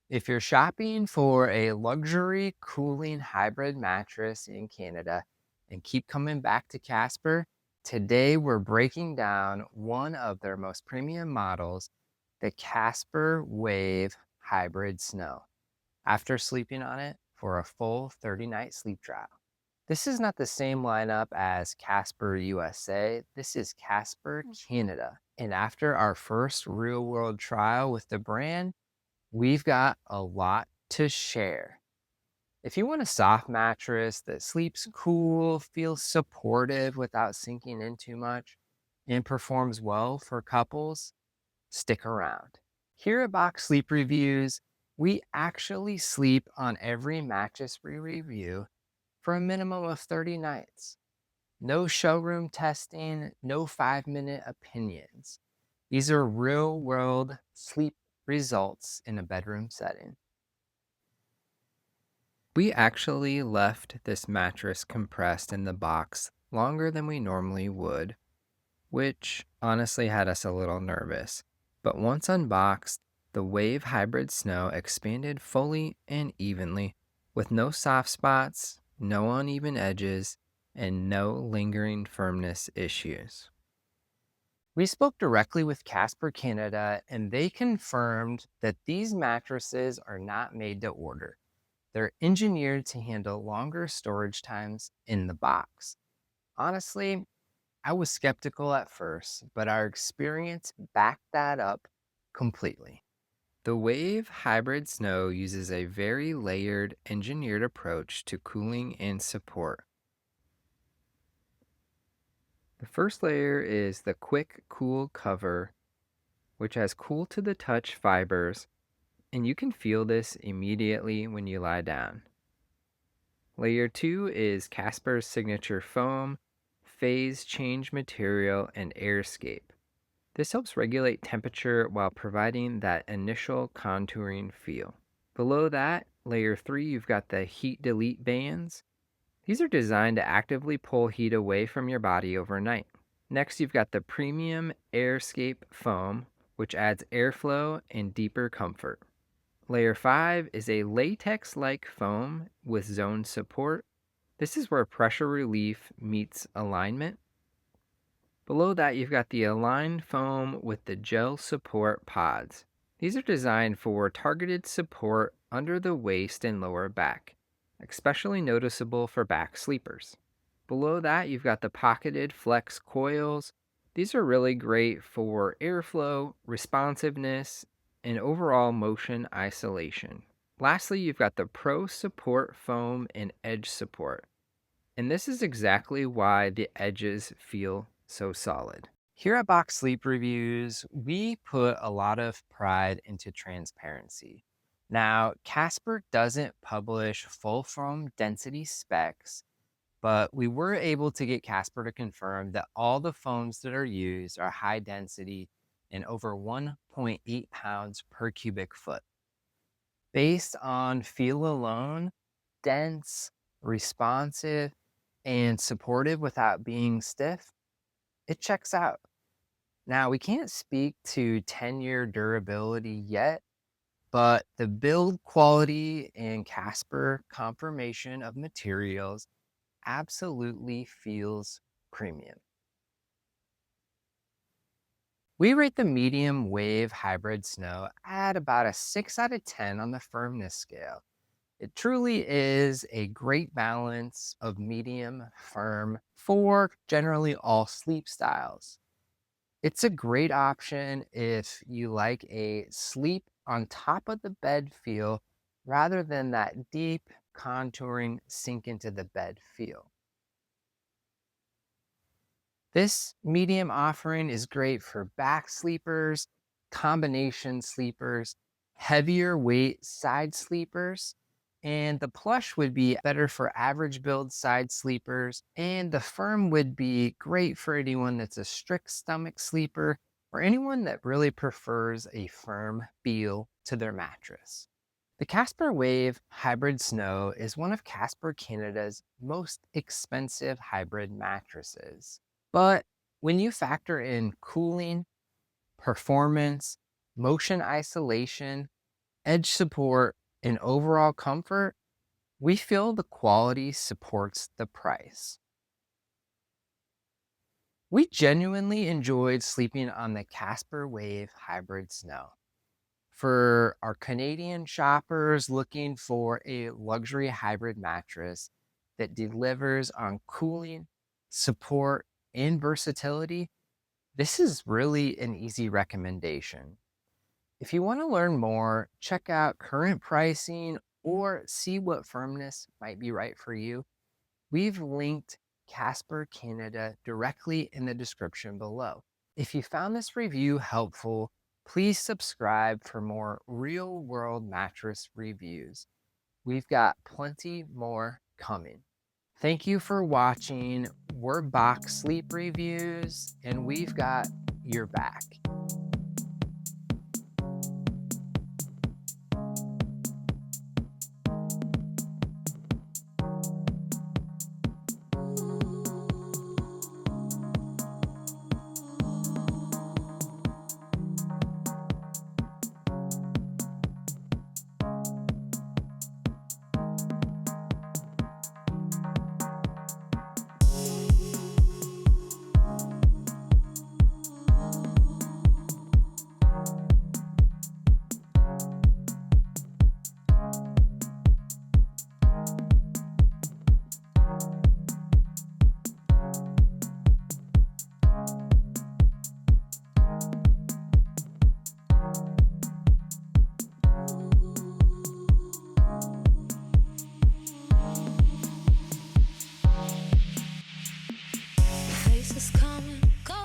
If you're shopping for a luxury cooling hybrid mattress in Canada and keep coming back to Casper, today we're breaking down one of their most premium models, the Casper Wave Hybrid Snow, after sleeping on it for a full 30-night sleep trial. This is not the same lineup as Casper USA. This is Casper Canada. And after our first real world trial with the brand, we've got a lot to share. If you want a soft mattress that sleeps cool, feels supportive without sinking in too much, and performs well for couples, stick around. Here at Box Sleep Reviews, we actually sleep on every mattress we review for a minimum of 30 nights. No showroom testing, no 5-minute opinions. These are real world sleep results in a bedroom setting. We actually left this mattress compressed in the box longer than we normally would, which honestly had us a little nervous. But once unboxed, the Wave Hybrid Snow expanded fully and evenly, with no soft spots, no uneven edges, and no lingering firmness issues. We spoke directly with Casper Canada, and they confirmed that these mattresses are not made to order. They're engineered to handle longer storage times in the box. Honestly, I was skeptical at first, but our experience backed that up completely. The Wave Hybrid Snow uses a very layered, engineered approach to cooling and support. The first layer is the Quick Cool cover, which has cool to the touch fibers, and you can feel this immediately when you lie down. Layer 2 is Casper's signature foam, phase change material, and airscape. This helps regulate temperature while providing that initial contouring feel. Below that, layer 3, you've got the heat delete bands. These are designed to actively pull heat away from your body overnight. Next, you've got the premium airscape foam, which adds airflow and deeper comfort. Layer 5 is a latex-like foam with zone support. This is where pressure relief meets alignment. Below that, you've got the Align foam with the gel support pods. These are designed for targeted support under the waist and lower back, especially noticeable for back sleepers. Below that, you've got the pocketed flex coils. These are really great for airflow, responsiveness, and overall motion isolation. Lastly, you've got the Pro Support foam and edge support. And this is exactly why the edges feel so solid. Here at Box Sleep Reviews, we put a lot of pride into transparency. Now, Casper doesn't publish full foam density specs, but we were able to get Casper to confirm that all the foams that are used are high density and over 1.8 pounds per cubic foot. Based on feel alone, dense, responsive, and supportive without being stiff, it checks out. Now, we can't speak to 10-year durability yet, but the build quality and Casper confirmation of materials absolutely feels premium. We rate the medium wave hybrid snow at about a 6 out of 10 on the firmness scale. It truly is a great balance of medium firm for generally all sleep styles. It's a great option if you like a sleep on top of the bed feel rather than that deep contouring sink into the bed feel. This medium offering is great for back sleepers, combination sleepers, heavier weight side sleepers, and the plush would be better for average build side sleepers, and the firm would be great for anyone that's a strict stomach sleeper or anyone that really prefers a firm feel to their mattress. The Casper Wave Hybrid Snow is one of Casper Canada's most expensive hybrid mattresses. But when you factor in cooling, performance, motion isolation, edge support, and overall comfort, we feel the quality supports the price. We genuinely enjoyed sleeping on the Casper Wave Hybrid Snow. For our Canadian shoppers looking for a luxury hybrid mattress that delivers on cooling, support, and versatility, this is really an easy recommendation. If you want to learn more, check out current pricing or see what firmness might be right for you. We've linked Casper Canada directly in the description below. If you found this review helpful, please subscribe for more real world mattress reviews. We've got plenty more coming. Thank you for watching. We're Box Sleep Reviews, and we've got your back. Faces come and go,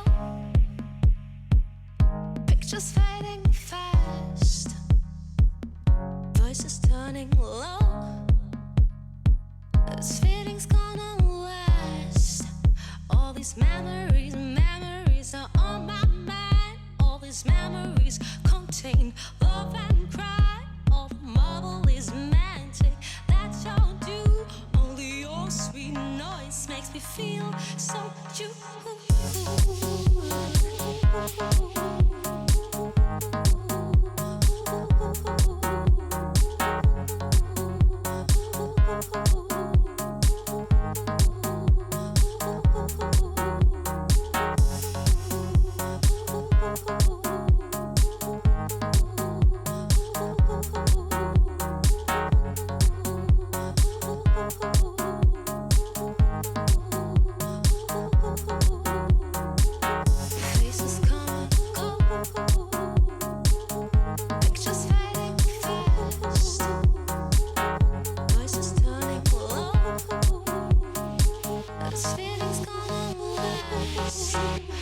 pictures fading fast, voices turning low. This feeling's gonna last. All these memories, memories are on my mind. All these memories contain love and cry. All the marble is romantic, that's all do. Only your sweet noise makes me feel so true. Faces come and go, pictures fading fast, voices turning low. This feeling's gonna last.